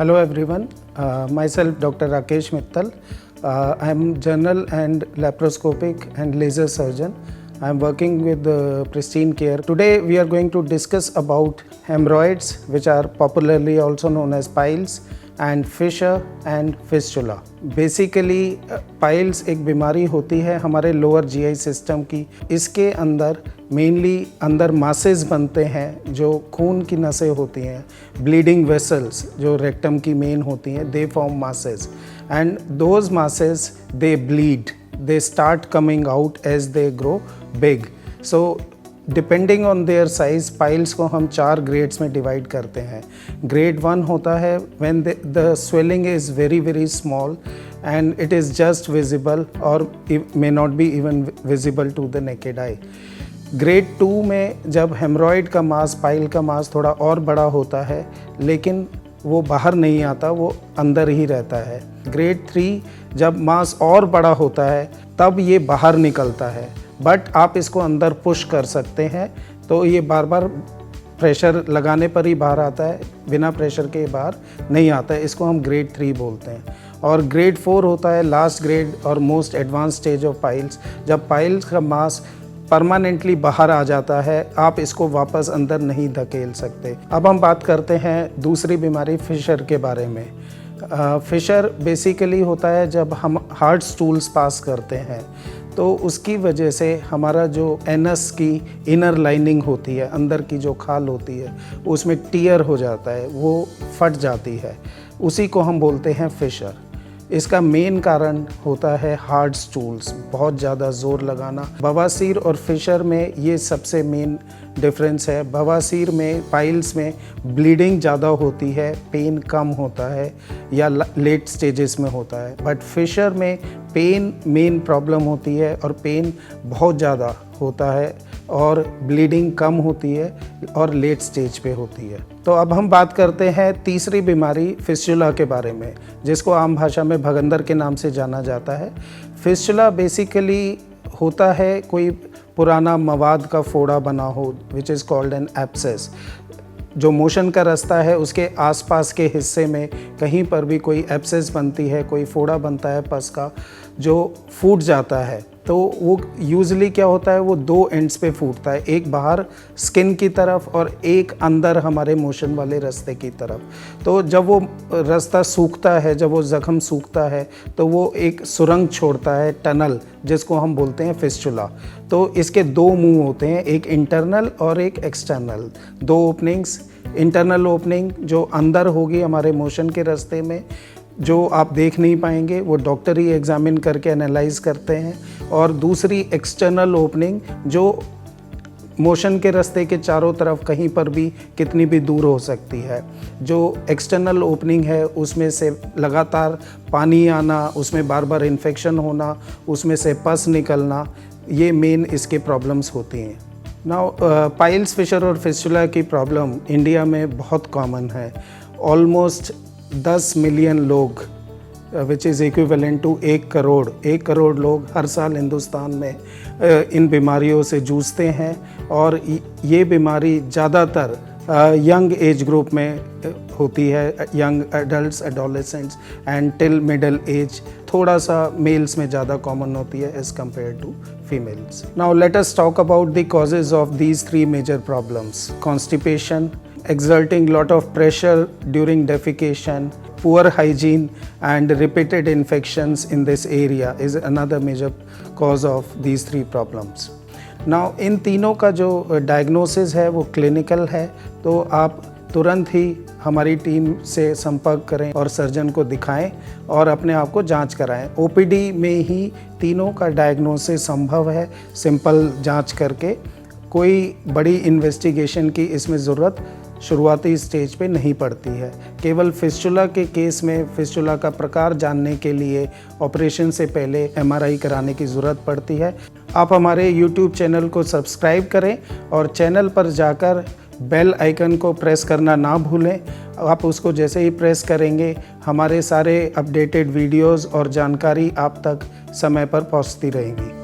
Hello everyone, myself Dr. Rakesh Mittal. I am general and laparoscopic and laser surgeon. I am working with Pristine Care. Today we are going to discuss about hemorrhoids, which are popularly also known as piles, and fissure and fistula. Basically piles एक बीमारी होती है हमारे lower GI system की। इसके अंदर mainly अंदर masses बनते हैं, जो खून की नसें होती हैं, ब्लीडिंग वेसल्स जो रेक्टम की मेन होती हैं, they form masses and those masses they bleed, they start coming out as they grow big. So depending on their size piles को हम 4 ग्रेड्स में डिवाइड करते हैं। ग्रेड 1 होता है when the swelling is very very small and it is just visible और may not be even visible to the naked eye. Grade 2 में जब हेमरॉइड का मास, पाइल का मास थोड़ा और बड़ा होता है, लेकिन वो बाहर नहीं आता, वो अंदर ही रहता है। ग्रेड 3 जब मास और बड़ा होता है तब ये बाहर निकलता है, बट आप इसको अंदर पुश कर सकते हैं, तो ये बार बार प्रेशर लगाने पर ही बाहर आता है, बिना प्रेशर के बाहर नहीं आता है। इसको हम ग्रेड 3 बोलते हैं। और ग्रेड 4 होता है लास्ट ग्रेड और most advance stage of piles, जब पाइल्स का मास परमानेंटली बाहर आ जाता है, आप इसको वापस अंदर नहीं धकेल सकते। अब हम बात करते हैं दूसरी बीमारी फिशर के बारे में। फिशर बेसिकली होता है जब हम हार्ड स्टूल्स पास करते हैं, तो उसकी वजह से हमारा जो एनस की इनर लाइनिंग होती है, अंदर की जो खाल होती है, उसमें टियर हो जाता है, वो फट जाती है, उसी को हम बोलते हैं फिशर। इसका मेन कारण होता है हार्ड स्टूल्स, बहुत ज़्यादा ज़ोर लगाना। बवासीर और फिशर में ये सबसे मेन डिफरेंस है। बवासीर में, पाइल्स में ब्लीडिंग ज़्यादा होती है, पेन कम होता है या लेट स्टेजेस में होता है, बट फिशर में पेन मेन प्रॉब्लम होती है और पेन बहुत ज़्यादा होता है और ब्लीडिंग कम होती है और लेट स्टेज पे होती है। तो अब हम बात करते हैं तीसरी बीमारी फिस्टुला के बारे में, जिसको आम भाषा में भगंदर के नाम से जाना जाता है। फिस्टुला बेसिकली होता है कोई पुराना मवाद का फोड़ा बना हो, which is called an abscess. जो मोशन का रास्ता है उसके आसपास के हिस्से में कहीं पर भी कोई एब्सेस बनती है, कोई फोड़ा बनता है पस का, जो फूट जाता है, तो वो यूजुअली क्या होता है, वो 2 एंड्स पे फूटता है, एक बाहर स्किन की तरफ और एक अंदर हमारे मोशन वाले रास्ते की तरफ। तो जब वो रास्ता सूखता है, जब वो ज़ख्म सूखता है, तो वो एक सुरंग छोड़ता है, टनल, जिसको हम बोलते हैं फिस्टुला। तो इसके 2 मुंह होते हैं, एक इंटरनल और एक एक्सटर्नल। 2 ओपनिंग्स, इंटरनल ओपनिंग जो अंदर होगी हमारे मोशन के रास्ते में, जो आप देख नहीं पाएंगे, वो डॉक्टर ही एग्जामिन करके एनालाइज करते हैं, और दूसरी एक्सटर्नल ओपनिंग जो मोशन के रास्ते के चारों तरफ कहीं पर भी कितनी भी दूर हो सकती है। जो एक्सटर्नल ओपनिंग है उसमें से लगातार पानी आना, उसमें बार बार इन्फेक्शन होना, उसमें से पस निकलना, ये मेन इसके प्रॉब्लम्स होती हैं। नाउ पाइल्स, फिशर और फिस्टुला की प्रॉब्लम इंडिया में बहुत कॉमन है। ऑलमोस्ट 10 मिलियन लोग, which is equivalent to 1 crore, 1 crore लोग हर साल हिंदुस्तान में इन बीमारियों से जूझते हैं। और ये बीमारी ज़्यादातर यंग एज ग्रुप में होती है, young adults, adolescents and till middle age. थोड़ा सा मेल्स में ज़्यादा कॉमन होती है as compare to females. Now let us talk about the causes of these 3 major problems. Constipation, exerting lot of pressure during defecation, poor hygiene and repeated infections in this area is another major cause of these 3 problems. Now इन तीनों का जो diagnosis है वो clinical है, तो आप तुरंत ही हमारी टीम से संपर्क करें और सर्जन को दिखाएं और अपने आप को जांच कराएं। ओपीडी में ही तीनों का डायग्नोसिस संभव है, सिंपल जांच करके। कोई बड़ी इन्वेस्टिगेशन की इसमें ज़रूरत शुरुआती स्टेज पे नहीं पड़ती है। केवल फिस्टुला के केस में फिस्टुला का प्रकार जानने के लिए ऑपरेशन से पहले एमआरआई कराने की ज़रूरत पड़ती है। आप हमारे यूट्यूब चैनल को सब्सक्राइब करें और चैनल पर जाकर बेल आइकन को प्रेस करना ना भूलें। आप उसको जैसे ही प्रेस करेंगे, हमारे सारे अपडेटेड वीडियोज़ और जानकारी आप तक समय पर पहुंचती रहेंगी।